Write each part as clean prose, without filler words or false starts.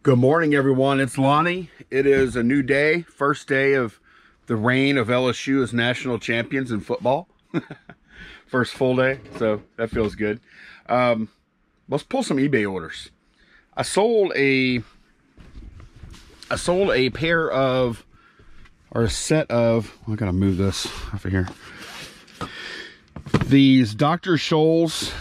Good morning, everyone. It's Lonnie. It is a new day, first day of the reign of LSU as national champions in football. First full day, so that feels good. Let's pull some eBay orders. I sold a pair of, or a set of, I gotta move this off of here. These Dr. Scholl's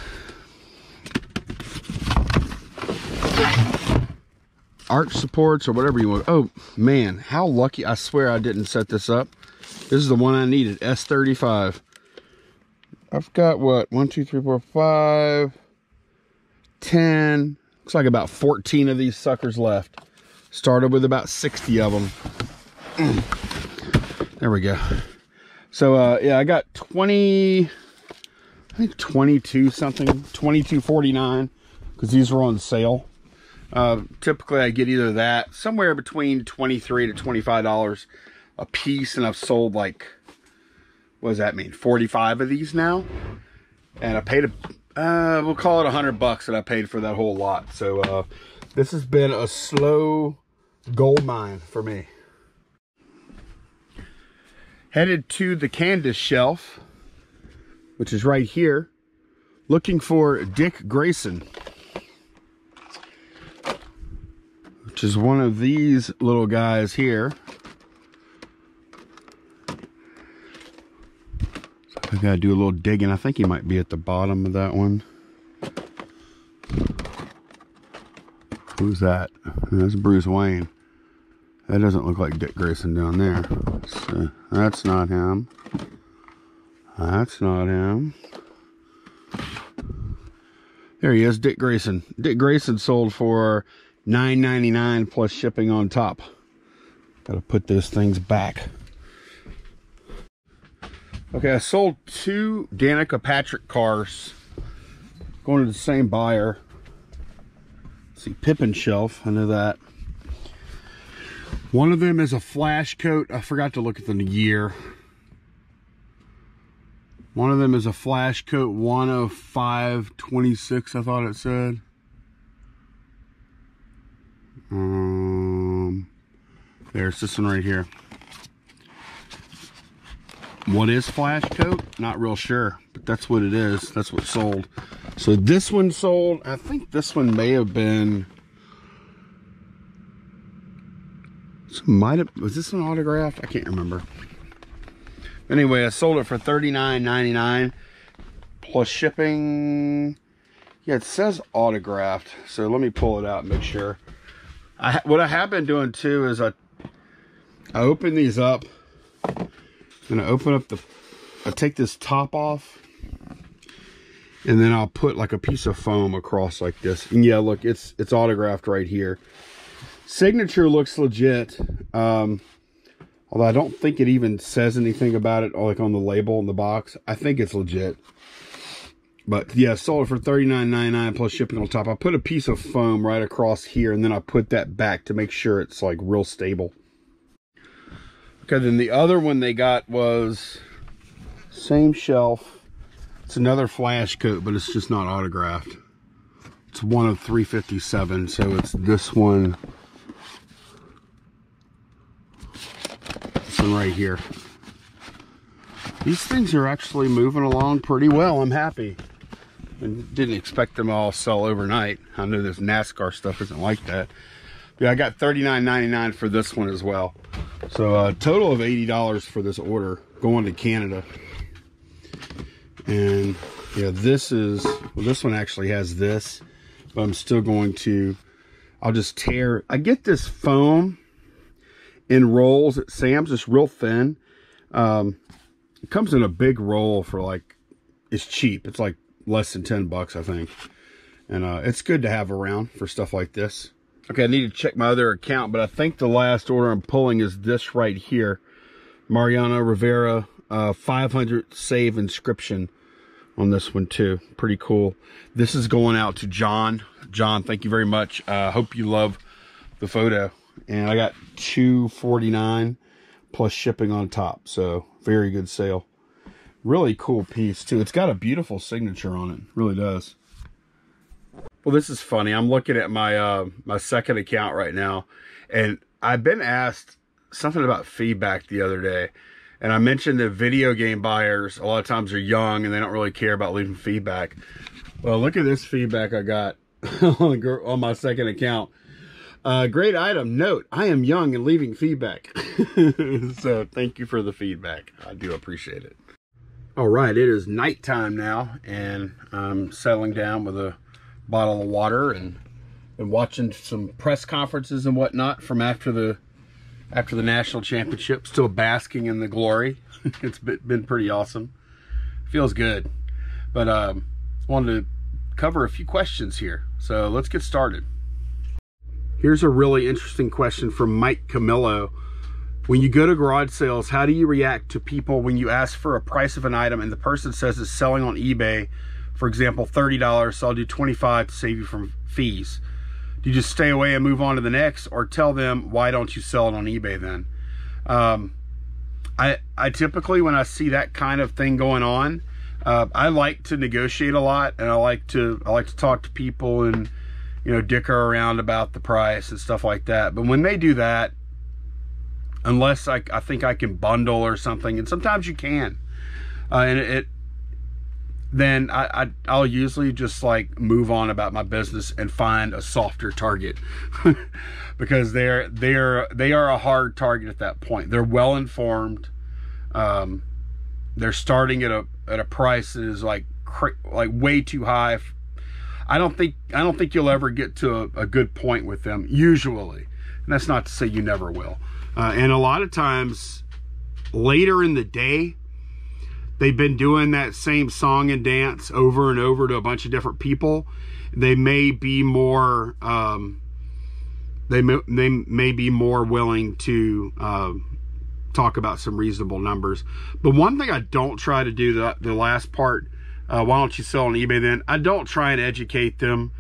arch supports, or whatever you want. Oh man, how lucky. I swear I didn't set this up. This is the one I needed, S35. I've got what, 1 2 3 4 5 10, looks like about 14 of these suckers left. Started with about 60 of them. There we go. So yeah, I got 20, I think 22 something, 22.49, because these were on sale. Typically I get either that, somewhere between $23 to $25 a piece, and I've sold like, what does that mean, 45 of these now, and I paid we'll call it $100 that I paid for that whole lot. So this has been a slow gold mine for me. Headed to the Candace shelf, which is right here, looking for Dick Grayson, which is one of these little guys here. So I gotta do a little digging. I think he might be at the bottom of that one. Who's that? That's Bruce Wayne. That doesn't look like Dick Grayson down there. So that's not him. That's not him. There he is, Dick Grayson. Dick Grayson sold for $9.99 plus shipping on top. Gotta put those things back. Okay, I sold 2 Danica Patrick cars, going to the same buyer. Let's see, Pippin shelf, I know that. One of them is a flash coat. I forgot to look at the year. One of them is a flash coat 105/26, I thought it said. There's this one right here. What is flash coat? Not real sure, but that's what it is. That's what sold. So this one sold. I think this one may have been, was this one autographed? I can't remember. Anyway, I sold it for $39.99 plus shipping. Yeah, it says autographed, so let me pull it out and make sure. What I have been doing too is I open these up, and I open up I take this top off, and then I'll put like a piece of foam across like this. And yeah, look, it's autographed right here. Signature looks legit, although I don't think it even says anything about it, like on the label in the box. I think it's legit. But yeah, sold it for $39.99 plus shipping on top. I put a piece of foam right across here, and then I put that back to make sure it's like real stable. Okay, then the other one they got was same shelf. It's another flash coat, but it's just not autographed. It's one of 357, so it's this one. This one right here. These things are actually moving along pretty well. I'm happy. And didn't expect them all sell overnight. I know this NASCAR stuff isn't like that. Yeah, I got $39.99 for this one as well. So a total of $80 for this order going to Canada. And yeah, this one actually has this, but I'm still going to, I'll just tear. I get this foam in rolls at Sam's, it's real thin. It comes in a big roll for like, it's cheap. It's like less than 10 bucks, I think. And it's good to have around for stuff like this. Okay, I need to check my other account, but I think the last order I'm pulling is this right here. Mariano Rivera, 500 save inscription on this one too. Pretty cool. This is going out to John. John, thank you very much. Hope you love the photo. And I got $2.49 plus shipping on top. So very good sale. Really cool piece too. It's got a beautiful signature on it. Really does. Well, this is funny. I'm looking at my my second account right now, and I've been asked something about feedback the other day, and I mentioned that video game buyers a lot of times are young and they don't really care about leaving feedback. Well, look at this feedback I got on my second account. Great item. Note, I am young and leaving feedback. So thank you for the feedback. I do appreciate it. All right, it is nighttime now, and I'm settling down with a bottle of water and watching some press conferences and whatnot from after the national championship. Still basking in the glory. It's been pretty awesome. Feels good. But wanted to cover a few questions here, so let's get started. Here's a really interesting question from Mike Camillo. When you go to garage sales, how do you react to people when you ask for a price of an item and the person says it's selling on eBay, for example, $30, so I'll do $25 to save you from fees? Do you just stay away and move on to the next, or tell them, why don't you sell it on eBay then? I typically, when I see that kind of thing going on, I like to negotiate a lot, and I like to talk to people and, you know, dicker around about the price and stuff like that. But when they do that, unless I think I can bundle or something, and sometimes you can, then I'll usually just like move on about my business and find a softer target because they are a hard target at that point. They're well informed. They're starting at a price that is like way too high. I don't think you'll ever get to a good point with them usually, and that's not to say you never will. And a lot of times later in the day, they've been doing that same song and dance over and over to a bunch of different people. They may be more they may be more willing to talk about some reasonable numbers. But one thing I don't try to do, the last part, why don't you sell on eBay then? I don't try and educate them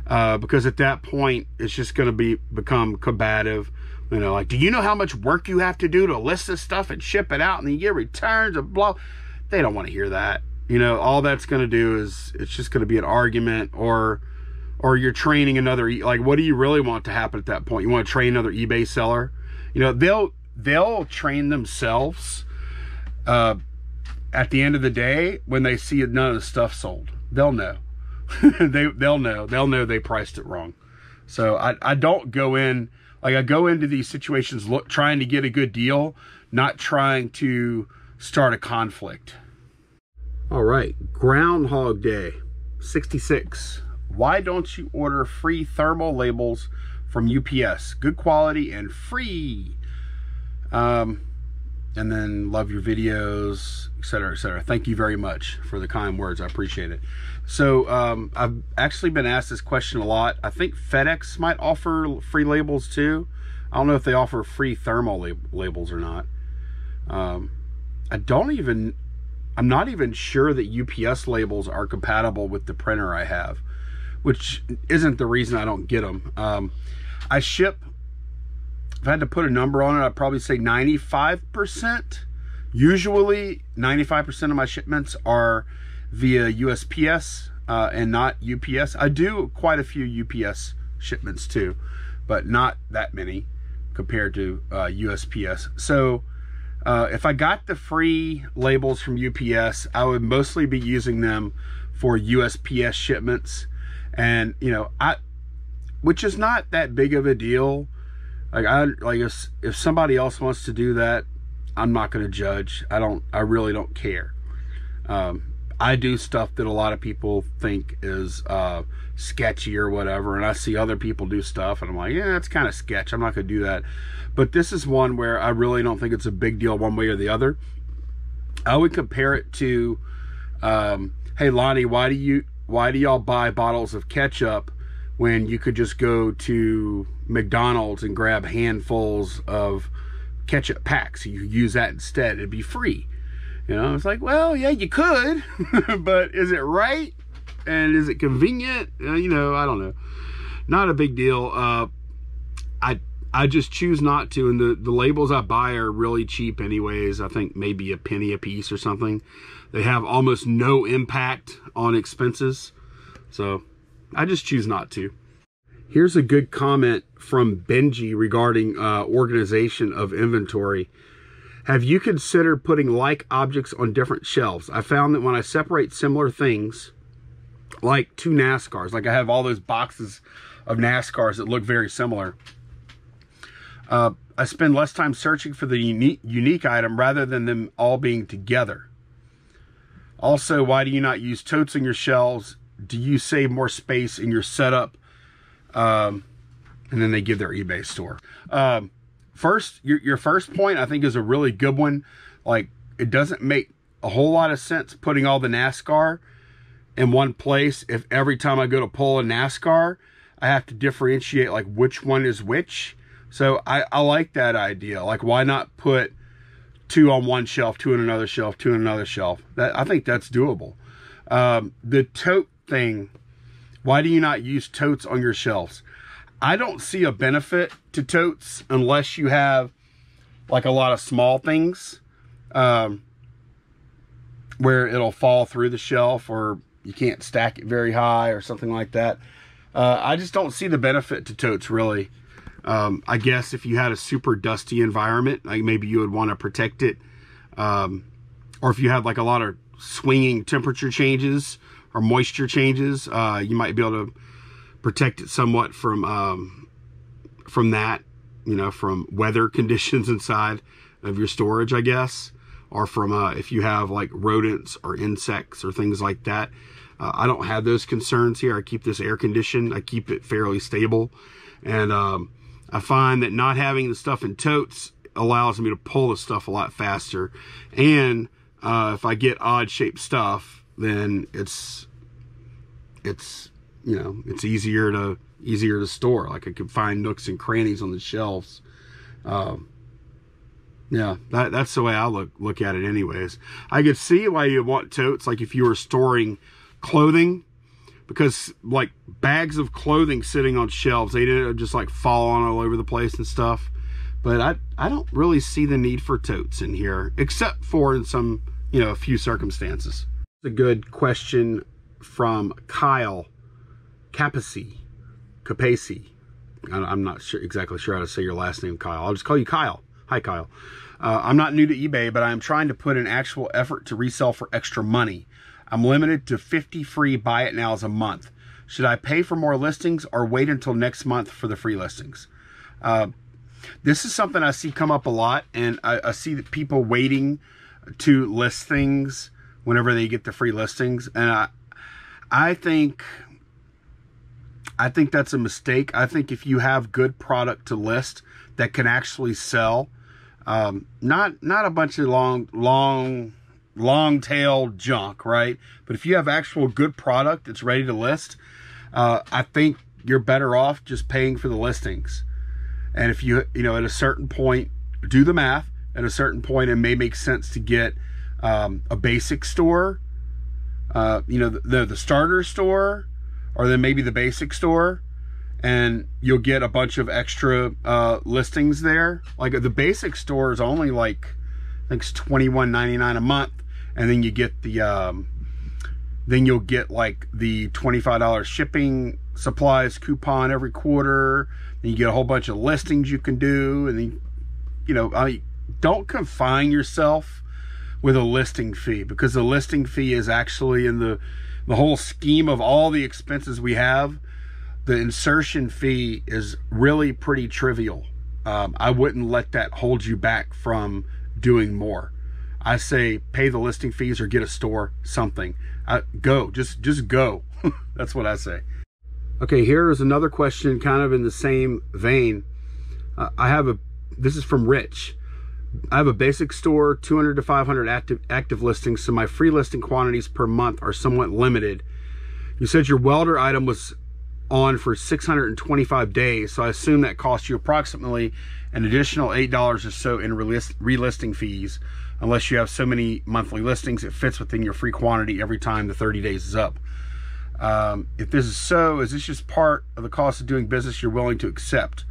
because at that point it's just going to become combative. You know, like, do you know how much work you have to do to list this stuff and ship it out and then you get returns and blah? They don't want to hear that. You know, all that's going to do is it's just going to be an argument, or you're training another, like, what do you really want to happen at that point? You want to train another eBay seller? You know, they'll train themselves at the end of the day when they see none of the stuff sold. They'll know. They'll know they priced it wrong. So I don't go in, like, I go into these situations trying to get a good deal, not trying to start a conflict. All right, Groundhog Day 66. Why don't you order free thermal labels from UPS? Good quality and free. And then love your videos, etc., etc. Thank you very much for the kind words. I appreciate it. So I've actually been asked this question a lot. I think FedEx might offer free labels too. I don't know if they offer free thermal labels or not. I'm not even sure that UPS labels are compatible with the printer I have, which isn't the reason I don't get them. I ship, if I had to put a number on it, I'd probably say 95%. Usually 95% of my shipments are via USPS and not UPS. I do quite a few UPS shipments too, but not that many compared to USPS. So if I got the free labels from UPS, I would mostly be using them for USPS shipments. And, you know, which is not that big of a deal. Like if somebody else wants to do that, I'm not going to judge. I really don't care. I do stuff that a lot of people think is sketchy or whatever, and I see other people do stuff and I'm like, yeah, that's kind of sketch. I'm not going to do that. But this is one where I really don't think it's a big deal one way or the other. I would compare it to, hey Lonnie, why do y'all buy bottles of ketchup when you could just go to McDonald's and grab handfuls of ketchup packs? You use that instead. It'd be free. You know, it's like, well, yeah, you could, but is it right? And is it convenient? You know, I don't know. Not a big deal. I just choose not to, and the labels I buy are really cheap anyways. I think maybe a penny a piece or something. They have almost no impact on expenses. So I just choose not to. Here's a good comment from Benji regarding organization of inventory. Have you considered putting like objects on different shelves? I found that when I separate similar things, like two NASCARs, like I have all those boxes of NASCARs that look very similar, I spend less time searching for the unique item rather than them all being together. Also, why do you not use totes on your shelves? Do you save more space in your setup? And then they give their eBay store. First, your first point I think is a really good one. Like, it doesn't make a whole lot of sense putting all the NASCAR in one place if every time I go to pull a NASCAR, I have to differentiate like which one is which. So I like that idea. Like, why not put two on one shelf, two on another shelf, two on another shelf? I think that's doable. The tote thing, why do you not use totes on your shelves? I don't see a benefit to totes unless you have like a lot of small things where it'll fall through the shelf or you can't stack it very high or something like that. I just don't see the benefit to totes, really. I guess if you had a super dusty environment, like maybe you would want to protect it. Or if you had like a lot of swinging temperature changes or moisture changes, you might be able to protect it somewhat from that, you know, from weather conditions inside of your storage, I guess. Or from if you have like rodents or insects or things like that. I don't have those concerns here. I keep this air conditioned. I keep it fairly stable. And I find that not having the stuff in totes allows me to pull the stuff a lot faster. And if I get odd shaped stuff, then it's you know, it's easier to store. Like I can find nooks and crannies on the shelves. Yeah, that's the way I look at it anyways. I could see why you want totes, like if you were storing clothing, because like bags of clothing sitting on shelves, they didn't just like fall on all over the place and stuff. But I don't really see the need for totes in here, except for in some, you know, a few circumstances. A good question from Kyle Capaci. I'm not exactly sure how to say your last name, Kyle. I'll just call you Kyle. Hi, Kyle. I'm not new to eBay, but I'm trying to put an actual effort to resell for extra money. I'm limited to 50 free buy it nows a month. Should I pay for more listings or wait until next month for the free listings? This is something I see come up a lot, and I see that people waiting to list things whenever they get the free listings. And I think that's a mistake. I think if you have good product to list that can actually sell, not a bunch of long tail junk, right? But if you have actual good product that's ready to list, I think you're better off just paying for the listings. And if you know, at a certain point, do the math. At a certain point, it may make sense to get a basic store, you know, the starter store, or then maybe the basic store, and you'll get a bunch of extra listings there. Like the basic store is only like, I think it's $21.99 a month, and then you get the then you'll get like the $25 shipping supplies coupon every quarter. Then you get a whole bunch of listings you can do, and then, you know, don't confine yourself with a listing fee, because the listing fee is actually in the whole scheme of all the expenses we have. The insertion fee is really pretty trivial. I wouldn't let that hold you back from doing more. I say pay the listing fees or get a store, something. Just go. That's what I say. Okay, here is another question kind of in the same vein. This is from Rich. I have a basic store, 200 to 500 active listings, so my free listing quantities per month are somewhat limited. You said your welder item was on for 625 days, so I assume that cost you approximately an additional $8 or so in relisting fees. Unless you have so many monthly listings, it fits within your free quantity every time the 30 days is up. If this is so, is this just part of the cost of doing business you're willing to accept?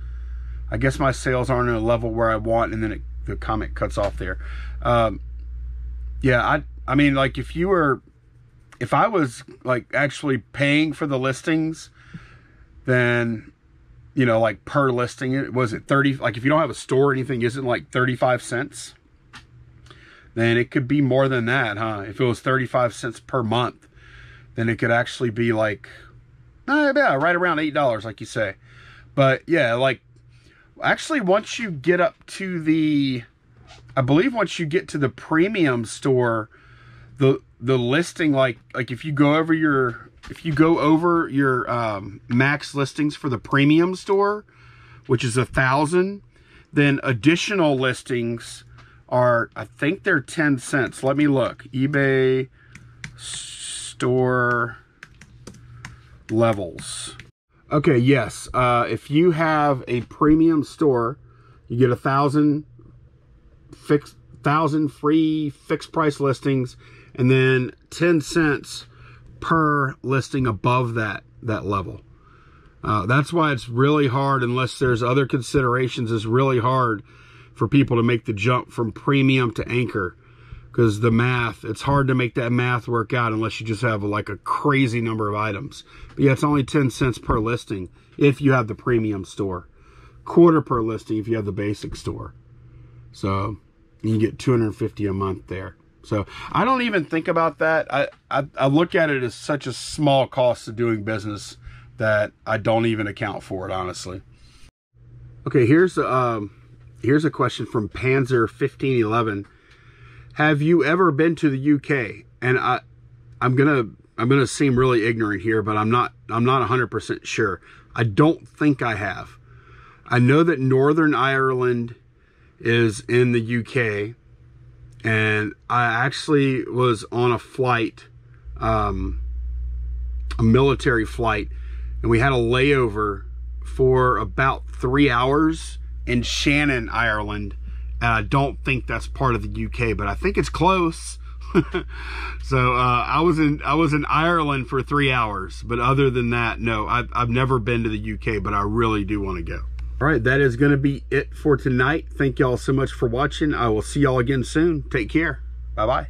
I guess my sales aren't at a level where I want, and then the comment cuts off there. Yeah, I mean, like if you were if I was like actually paying for the listings, then, you know, like per listing, was it 30, like if you don't have a store or anything, isn't like 35 cents? Then it could be more than that, huh? If it was 35 cents per month, then it could actually be like, yeah, right around $8, like you say. But yeah, like, actually, once you get up to the, I believe once you get to the premium store, the listing, like if you go over your, max listings for the premium store, which is 1,000, then additional listings are, I think they're 10 cents. Let me look. eBay store levels. Okay, yes. If you have a premium store, you get 1,000 free fixed price listings, and then 10 cents per listing above that level. That's why it's really hard, unless there's other considerations, it's really hard for people to make the jump from premium to anchor, because the math, it's hard to make that math work out unless you just have like a crazy number of items. But yeah, it's only 10 cents per listing if you have the premium store, quarter per listing if you have the basic store. So you get 250 a month there. So I don't even think about that. I look at it as such a small cost of doing business that I don't even account for it, honestly. Okay, here's a question from Panzer1511. Have you ever been to the UK? And I'm gonna seem really ignorant here, but I'm not 100% sure. I don't think I have. I know that Northern Ireland is in the UK, and I actually was on a flight, a military flight, and we had a layover for about 3 hours in Shannon, Ireland. And I don't think that's part of the UK, but I think it's close. So I was in Ireland for 3 hours, but other than that, no, I've never been to the UK, but I really do want to go. All right, that is going to be it for tonight. Thank y'all so much for watching. I will see y'all again soon. Take care. Bye-bye.